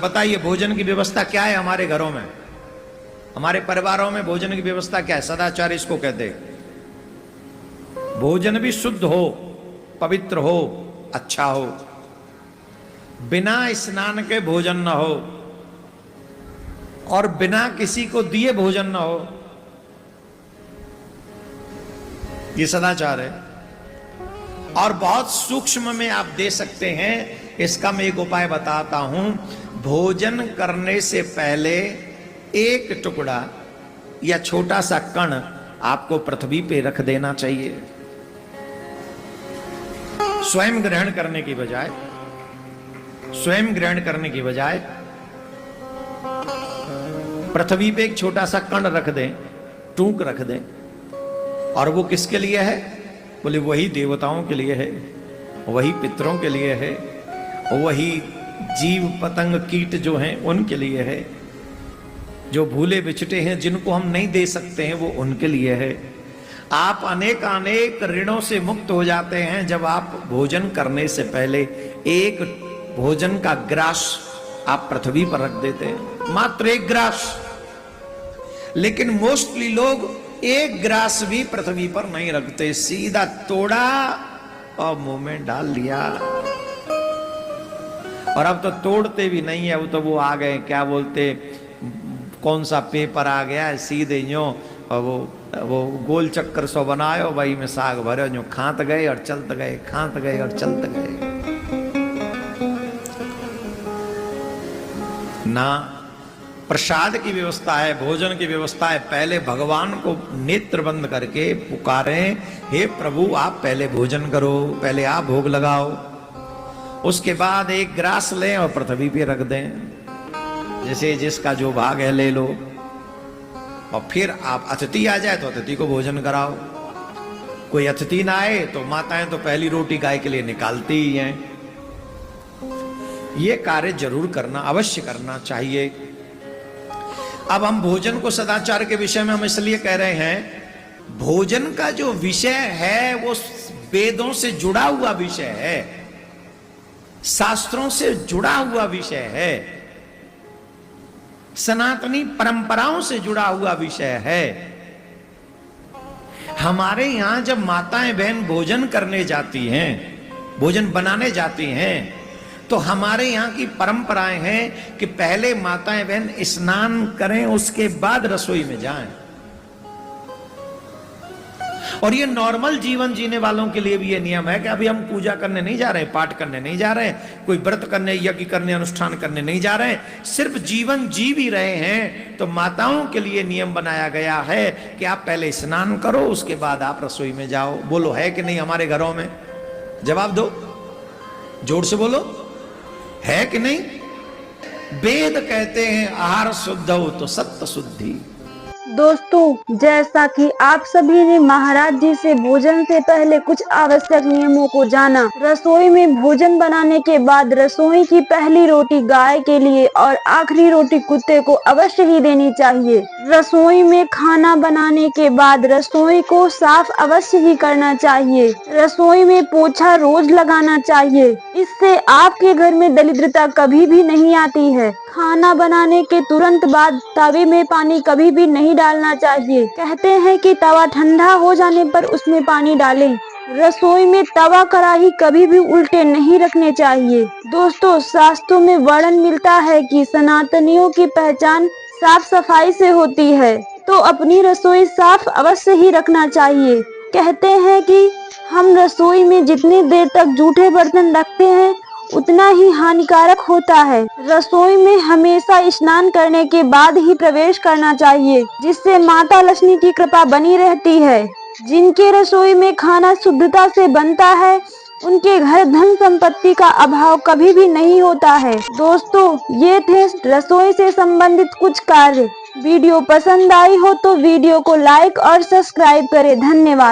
बताइए भोजन की व्यवस्था क्या है हमारे घरों में, हमारे परिवारों में भोजन की व्यवस्था क्या है? सदाचार इसको कहते हैं। भोजन भी शुद्ध हो, पवित्र हो, अच्छा हो, बिना स्नान के भोजन न हो और बिना किसी को दिए भोजन न हो, ये सदाचार है। और बहुत सूक्ष्म में आप दे सकते हैं, इसका मैं एक उपाय बताता हूं। भोजन करने से पहले एक टुकड़ा या छोटा सा कण आपको पृथ्वी पे रख देना चाहिए, स्वयं ग्रहण करने की बजाय। स्वयं ग्रहण करने की बजाय पृथ्वी पे एक छोटा सा कण रख दें, टूक रख दें। और वो किसके लिए है? बोले वही देवताओं के लिए है, वही पितरों के लिए है, वही जीव पतंग कीट जो हैं उनके लिए है, जो भूले बिछटे हैं जिनको हम नहीं दे सकते हैं वो उनके लिए है। आप अनेक अनेक ऋणों से मुक्त हो जाते हैं जब आप भोजन करने से पहले एक भोजन का ग्रास आप पृथ्वी पर रख देते हैं, मात्र एक ग्रास। लेकिन मोस्टली लोग एक ग्रास भी पृथ्वी पर नहीं रखते, सीधा तोड़ा और मुंह में डाल लिया। और अब तो तोड़ते भी नहीं है, तो वो आ गए, क्या बोलते, कौन सा पेपर आ गया है, सीधे यूं और वो गोल चक्कर सो बनायो, वही में साग भरे, जो खात गए और चलत गए, खात गए और चलत गए। ना प्रसाद की व्यवस्था है, भोजन की व्यवस्था है। पहले भगवान को नेत्र बंद करके पुकारें, हे प्रभु आप पहले भोजन करो, पहले आप भोग लगाओ, उसके बाद एक ग्रास लें और पृथ्वी पे रख दें, जैसे जिसका जो भाग है ले लो। और फिर आप अतिथि आ जाए तो अतिथि को भोजन कराओ, कोई अतिथि ना आए तो माताएं तो पहली रोटी गाय के लिए निकालती ही हैं। ये कार्य जरूर करना, अवश्य करना चाहिए। अब हम भोजन को सदाचार के विषय में हम इसलिए कह रहे हैं, भोजन का जो विषय है वो वेदों से जुड़ा हुआ विषय है, शास्त्रों से जुड़ा हुआ विषय है, सनातनी परंपराओं से जुड़ा हुआ विषय है। हमारे यहां जब माताएं बहन भोजन करने जाती हैं, भोजन बनाने जाती हैं, तो हमारे यहाँ की परंपराएं हैं कि पहले माताएं बहन स्नान करें, उसके बाद रसोई में जाएं। और ये नॉर्मल जीवन जीने वालों के लिए भी ये नियम है कि अभी हम पूजा करने नहीं जा रहे हैं, पाठ करने नहीं जा रहे हैं, कोई व्रत करने, यज्ञ करने, अनुष्ठान करने नहीं जा रहे हैं, सिर्फ जीवन जी भी रहे हैं। तो माताओं के लिए नियम बनाया गया है कि आप पहले स्नान करो, उसके बाद आप रसोई में जाओ। बोलो है कि नहीं हमारे घरों में? जवाब दो, जोर से बोलो, है कि नहीं? वेद कहते हैं आहार शुद्ध हो तो सत्य शुद्धि। दोस्तों, जैसा कि आप सभी ने महाराज जी से भोजन से पहले कुछ आवश्यक नियमों को जाना, रसोई में भोजन बनाने के बाद रसोई की पहली रोटी गाय के लिए और आखिरी रोटी कुत्ते को अवश्य ही देनी चाहिए। रसोई में खाना बनाने के बाद रसोई को साफ अवश्य ही करना चाहिए। रसोई में पोछा रोज लगाना चाहिए, इससे आपके घर में दरिद्रता कभी भी नहीं आती है। खाना बनाने के तुरंत बाद तवे में पानी कभी भी नहीं डालना चाहिए। कहते हैं कि तवा ठंडा हो जाने पर उसमें पानी डालें। रसोई में तवा कढ़ाई कभी भी उल्टे नहीं रखने चाहिए। दोस्तों, शास्त्रों में वर्णन मिलता है कि सनातनियों की पहचान साफ सफाई से होती है, तो अपनी रसोई साफ अवश्य ही रखना चाहिए। कहते हैं कि हम रसोई में जितनी देर तक जूठे बर्तन रखते हैं उतना ही हानिकारक होता है। रसोई में हमेशा स्नान करने के बाद ही प्रवेश करना चाहिए, जिससे माता लक्ष्मी की कृपा बनी रहती है। जिनके रसोई में खाना शुद्धता से बनता है उनके घर धन संपत्ति का अभाव कभी भी नहीं होता है। दोस्तों, ये थे रसोई से संबंधित कुछ कार्य। वीडियो पसंद आई हो तो वीडियो को लाइक और सब्सक्राइब करें। धन्यवाद।